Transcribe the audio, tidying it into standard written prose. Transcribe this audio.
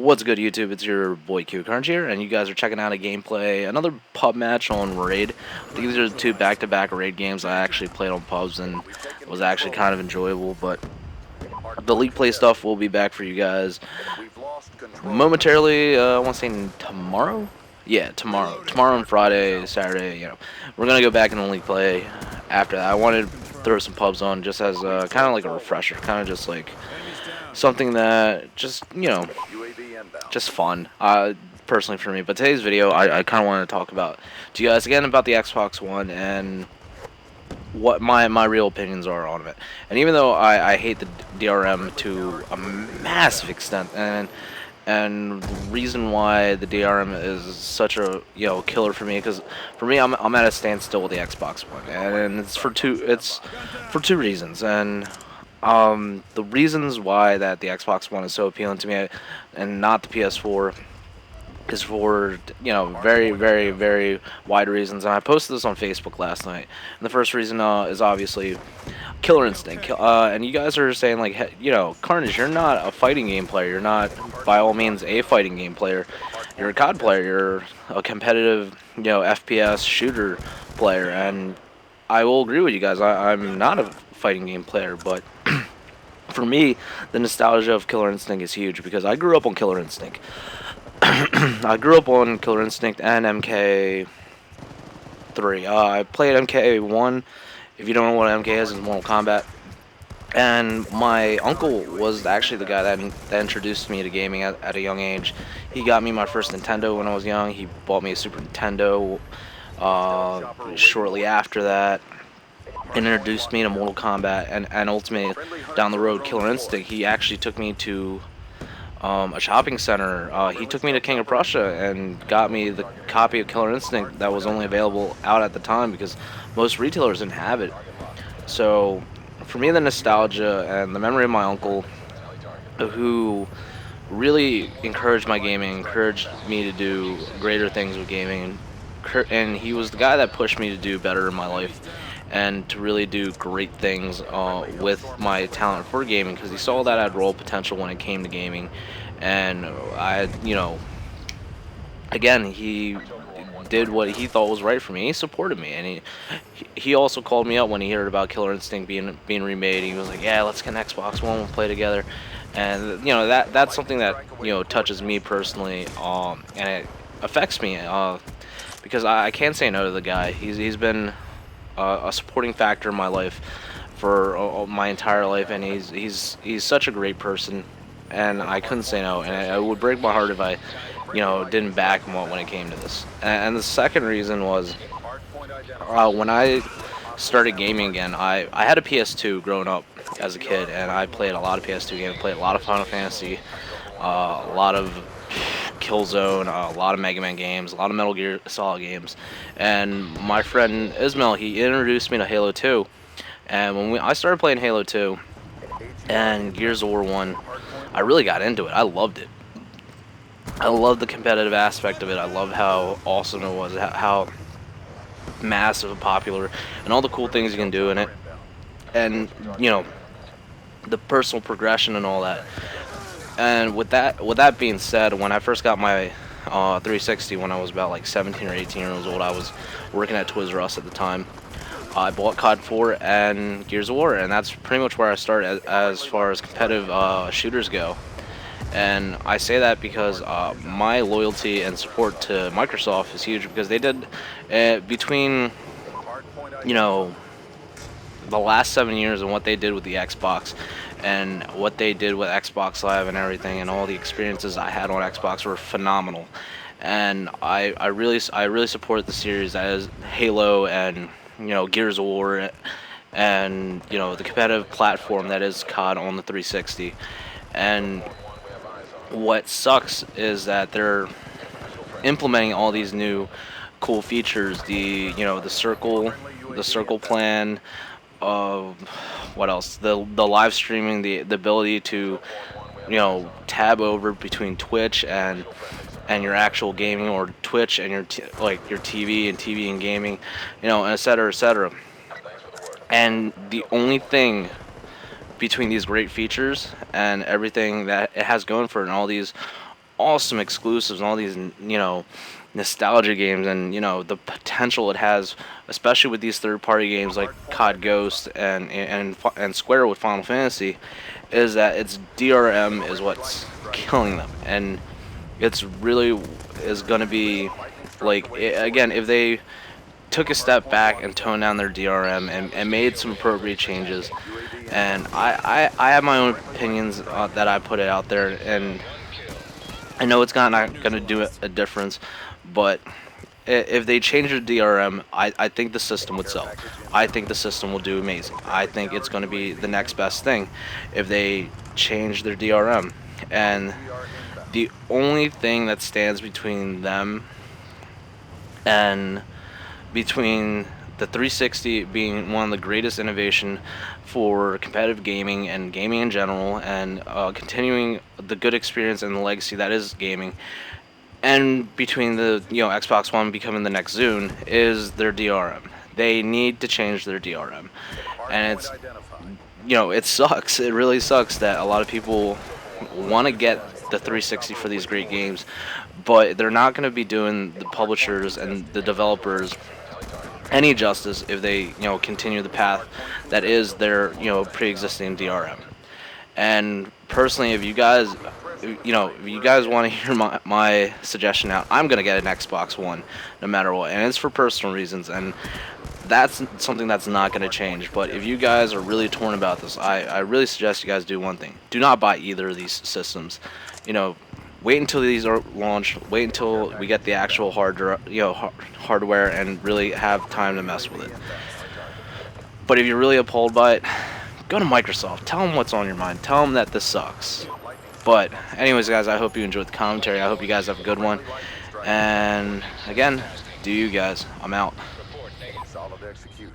What's good, YouTube? It's your boy Q Carnage here, and you guys are checking out a gameplay, another pub match on Raid. I think these are the two back-to-back Raid games I actually played on pubs, and it was actually kind of enjoyable. But the league play stuff will be back for you guys momentarily. I want to say tomorrow. Yeah, tomorrow. Tomorrow and Friday, Saturday. We're gonna go back in the league play after that. I wanted to throw some pubs on just as kind of like a refresher, kind of just like something that just fun, personally for me. But today's video, I kind of want to talk about to you guys again about the Xbox One and what my real opinions are on it. And even though I hate the DRM to a massive extent, and the reason why the DRM is such a killer for me, because for me I'm at a standstill with the Xbox One, and it's for two reasons. And the reasons why that the Xbox One is so appealing to me and not the PS4 is for very, very, very wide reasons. And I posted this on Facebook last night. And the first reason is obviously Killer Instinct. And you guys are saying like, Carnage, you're not a fighting game player. You're not by all means a fighting game player. You're a COD player. You're a competitive FPS shooter player. And I will agree with you guys. I'm not a fighting game player, but for me, the nostalgia of Killer Instinct is huge because I grew up on Killer Instinct. I grew up on Killer Instinct and MK3. I played MK1. If you don't know what MK is, it's Mortal Kombat. And my uncle was actually the guy that introduced me to gaming at a young age. He got me my first Nintendo when I was young. He bought me a Super Nintendo shortly after that, and introduced me to Mortal Kombat, and ultimately down the road Killer Instinct. He actually took me to a shopping center. He took me to King of Prussia and got me the copy of Killer Instinct that was only available out at the time because most retailers didn't have it. So for me, the nostalgia and the memory of my uncle, who really encouraged my gaming, encouraged me to do greater things with gaming, and he was the guy that pushed me to do better in my life and to really do great things with my talent for gaming, because he saw that I had real potential when it came to gaming. And again, he did what he thought was right for me. He supported me, and he also called me up when he heard about Killer Instinct being remade. He was like, "Yeah, let's get an Xbox One, we'll play together." And that's something that touches me personally, and it affects me because I can't say no to the guy. He's been a supporting factor in my life for my entire life, and he's such a great person, and I couldn't say no. And it would break my heart if I didn't back him up when it came to this. And the second reason was when I started gaming again. I had a PS2 growing up as a kid, and I played a lot of PS2 games. Played a lot of Final Fantasy, a lot of Killzone, a lot of Mega Man games, a lot of Metal Gear Solid games. And my friend Ismail, he introduced me to Halo 2. And when I started playing Halo 2 and Gears of War 1, I really got into it. I loved it. I loved the competitive aspect of it. I loved how awesome it was, how massive and popular, and all the cool things you can do in it. And the personal progression and all that. And with that being said, when I first got my 360, when I was about like 17 or 18 years old, I was working at Toys R Us at the time. I bought COD 4 and Gears of War, and that's pretty much where I started as far as competitive shooters go. And I say that because my loyalty and support to Microsoft is huge, because they did between the last 7 years and what they did with the Xbox and what they did with Xbox Live and everything, and all the experiences I had on Xbox were phenomenal. And I really support the series that is Halo and Gears of War, and the competitive platform that is COD on the 360. And what sucks is that they're implementing all these new cool features, the circle plan, what else, the live streaming, the ability to tab over between Twitch and your actual gaming, or Twitch and your your TV and gaming, et cetera, et cetera. And the only thing between these great features and everything that it has going for it, and all these awesome exclusives and all these, nostalgia games, and the potential it has, especially with these third-party games like COD Ghost and Square with Final Fantasy, is that its DRM is what's killing them, and it's really is going to be like again, if they took a step back and toned down their DRM and made some appropriate changes. And I have my own opinions that I put it out there, and I know it's not going to do a difference, but if they change their DRM, I think the system would sell. I think the system will do amazing. I think it's going to be the next best thing if they change their DRM. And the only thing that stands between them and between the 360 being one of the greatest innovation for competitive gaming and gaming in general, and continuing the good experience and the legacy that is gaming, and between the Xbox One becoming the next Zune, is their DRM. They need to change their DRM, and it's it sucks. It really sucks that a lot of people want to get the 360 for these great games, but they're not going to be doing the publishers and the developers any justice if they continue the path that is their pre-existing DRM. And personally, if you guys want to hear my suggestion out, I'm gonna get an Xbox One no matter what, and it's for personal reasons, and that's something that's not going to change. But if you guys are really torn about this, I really suggest you guys do one thing: do not buy either of these systems. Wait until these are launched. Wait until we get the actual hardware, and really have time to mess with it. But if you're really appalled by it, go to Microsoft. Tell them what's on your mind. Tell them that this sucks. But anyways, guys, I hope you enjoyed the commentary. I hope you guys have a good one. And again, do you guys? I'm out. Solid execution.